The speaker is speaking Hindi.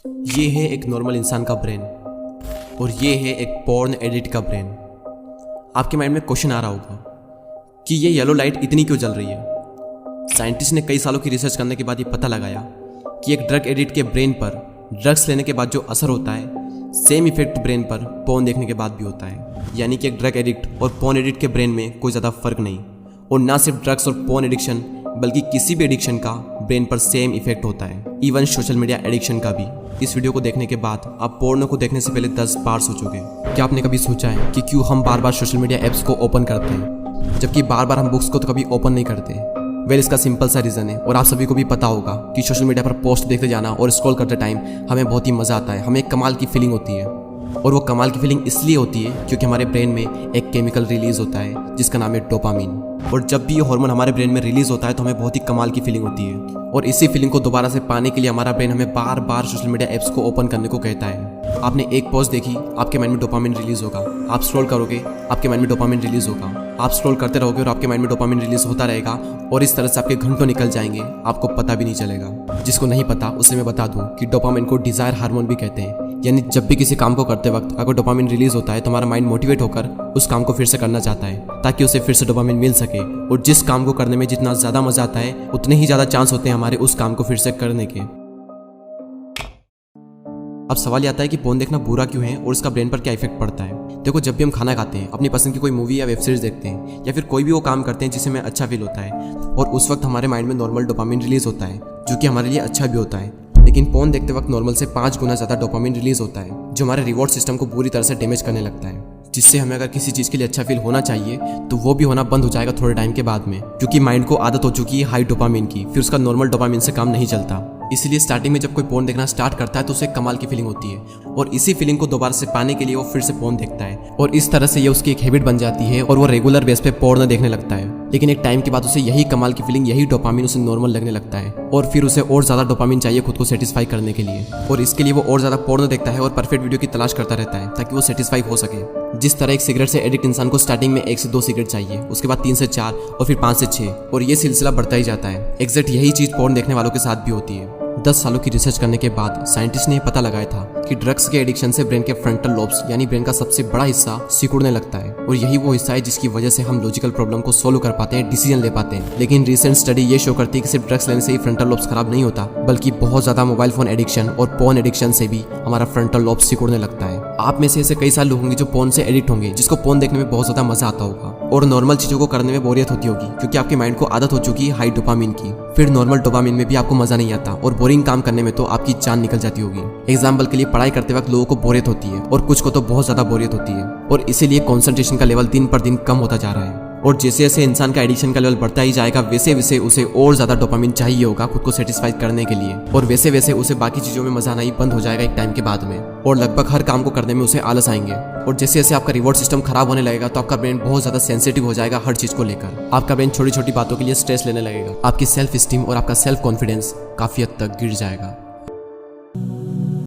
ये है एक नॉर्मल इंसान का ब्रेन और ये है एक पॉर्न एडिक्ट का ब्रेन। आपके माइंड में क्वेश्चन आ रहा होगा कि ये येलो लाइट इतनी क्यों जल रही है। साइंटिस्ट ने कई सालों की रिसर्च करने के बाद ये पता लगाया कि एक ड्रग एडिक्ट के ब्रेन पर ड्रग्स लेने के बाद जो असर होता है सेम इफेक्ट ब्रेन पर पॉर्न देखने के बाद भी होता है। यानी कि एक ड्रग एडिक्ट और पॉर्न एडिक्ट के ब्रेन में कोई ज़्यादा फर्क नहीं। और ना सिर्फ ड्रग्स और पॉर्न एडिक्शन बल्कि किसी भी एडिक्शन का ब्रेन पर सेम इफेक्ट होता है, इवन सोशल मीडिया एडिक्शन का भी। इस वीडियो को देखने के बाद आप पोर्नो को देखने से पहले 10 बार सोचोगे। क्या आपने कभी सोचा है कि क्यों हम बार बार सोशल मीडिया ऐप्स को ओपन करते हैं जबकि बार बार हम बुक्स को तो कभी ओपन नहीं करते। वेल, इसका सिंपल सा रीज़न है और आप सभी को भी पता होगा कि सोशल मीडिया पर पोस्ट देखते जाना और स्क्रॉल करते टाइम हमें बहुत ही मज़ा आता है, हमें एक कमाल की फीलिंग होती है। और वो कमाल की फीलिंग इसलिए होती है क्योंकि हमारे ब्रेन में एक केमिकल रिलीज होता है जिसका नाम है डोपामिन। और जब भी ये हार्मोन हमारे ब्रेन में रिलीज होता है तो हमें बहुत ही कमाल की फीलिंग होती है। और इसी फीलिंग को दोबारा से पाने के लिए हमारा ब्रेन हमें बार बार सोशल मीडिया ऐप्स को ओपन करने को कहता है। आपने एक पोस्ट देखी, आपके माइंड में डोपामिन रिलीज होगा। आप स्क्रॉल करोगे, आपके माइंड में डोपामिन रिलीज होगा। आप स्क्रॉल करते रहोगे और आपके माइंड में डोपामिन रिलीज होता रहेगा और इस तरह से आपके घंटों निकल जाएंगे, आपको पता भी नहीं चलेगा। जिसको नहीं पता उसे मैं बता दूं कि डोपामिन को डिजायर हार्मोन भी कहते हैं। यानी जब भी किसी काम को करते वक्त अगर डोपामिन रिलीज होता है तो हमारा माइंड मोटिवेट होकर उस काम को फिर से करना चाहता है ताकि उसे फिर से डोपामिन मिल सके। और जिस काम को करने में जितना ज़्यादा मजा आता है उतने ही ज़्यादा चांस होते हैं हमारे उस काम को फिर से करने के। अब सवाल ये आता है कि पोर्न देखना बुरा क्यों है और इसका ब्रेन पर क्या इफेक्ट पड़ता है। देखो, जब भी हम खाना खाते हैं, अपनी पसंद की कोई मूवी या वेब सीरीज देखते हैं या फिर कोई भी वो काम करते हैं जिससे हमें अच्छा फील होता है और उस वक्त हमारे माइंड में नॉर्मल डोपामिन रिलीज होता है जो कि हमारे लिए अच्छा भी होता है। लेकिन पोर्न देखते वक्त नॉर्मल से 5 गुना ज़्यादा डोपामिन रिलीज होता है जो हमारे रिवॉर्ड सिस्टम को बुरी तरह से डैमेज करने लगता है, जिससे हमें अगर किसी चीज़ के लिए अच्छा फील होना चाहिए तो वो भी होना बंद हो जाएगा थोड़े टाइम के बाद में, क्योंकि माइंड को आदत हो चुकी है हाई डोपामिन की। फिर उसका नॉर्मल डोपामिन से काम नहीं चलता। इसलिए स्टार्टिंग में जब कोई पोर्न देखना स्टार्ट करता है तो उसे कमाल की फीलिंग होती है और इसी फीलिंग को दोबारा से पाने के लिए वो फिर से पोर्न देखता है और इस तरह से ये उसकी एक हैबिट बन जाती है और वो रेगुलर बेस पे पोर्न देखने लगता है। लेकिन एक टाइम के बाद उसे यही कमाल की फीलिंग, यही डोपामिन उसे नॉर्मल लगने लगता है और फिर उसे और ज़्यादा डोपामिन चाहिए खुद को सेटिस्फाई करने के लिए। और इसके लिए वो और ज़्यादा पोर्न देखता है और परफेक्ट वीडियो की तलाश करता रहता है ताकि वो सेटिस्फाई हो सके। जिस तरह एक सिगरेट से एडिक्ट इंसान को स्टार्टिंग में 1 से 2 सिगरेट चाहिए, उसके बाद 3 से 4 और फिर 5 से 6 और ये सिलसिला बढ़ता ही जाता है। एग्जैक्ट यही चीज़ पोर्न देखने वालों के साथ भी होती है। 10 सालों की रिसर्च करने के बाद साइंटिस्ट ने पता लगाया था कि ड्रग्स के एडिक्शन से ब्रेन के फ्रंटल लोब्स यानी ब्रेन का सबसे बड़ा हिस्सा सिकुड़ने लगता है और यही वो हिस्सा है जिसकी वजह से हम लॉजिकल प्रॉब्लम को सोल्व कर पाते हैं, डिसीजन ले पाते हैं। लेकिन रिसेंट स्टडी ये शो करती है कि सिर्फ ड्रग्स लेने से ही फ्रंटल लोब्स खराब नहीं होता, बल्कि बहुत ज्यादा मोबाइल फोन एडिक्शन और पोर्न एडिक्शन से भी हमारा फ्रंटल लोब सिकुड़ने लगता है। आप में से ऐसे कई सारे लोग होंगे जो पोर्न से एडिक्ट होंगे, जिसको पोर्न देखने में बहुत ज्यादा मजा आता होगा और नॉर्मल चीजों को करने में बोरियत होती होगी क्योंकि आपके माइंड को आदत हो चुकी है हाई डोपामिन की। फिर नॉर्मल डोपामिन में भी आपको मजा नहीं आता और बोरिंग काम करने में तो आपकी जान निकल जाती होगी। एग्जाम्पल के लिए पढ़ाई करते वक्त लोगों को बोरियत होती है और कुछ को तो बहुत ज्यादा बोरियत होती है और इसीलिए कंसंट्रेशन का लेवल दिन पर दिन कम होता जा रहा है। और जैसे जैसे इंसान का एडिक्शन का लेवल बढ़ता ही जाएगा वैसे वैसे उसे और ज्यादा डोपामिन चाहिए होगा खुद को सेटिस्फाई करने के लिए और वैसे वैसे उसे बाकी चीजों में मजा आना ही बंद हो जाएगा एक टाइम के बाद में और लगभग हर काम को करने में उसे आलस आएंगे। और जैसे जैसे आपका रिवॉर्ड सिस्टम खराब होने लगेगा तो आपका ब्रेन बहुत ज्यादा सेंसिटिव हो जाएगा हर चीज को लेकर। आपका ब्रेन छोटी छोटी बातों के लिए स्ट्रेस लेने लगेगा, आपकी सेल्फ स्टीम और आपका सेल्फ कॉन्फिडेंस काफी हद तक गिर जाएगा।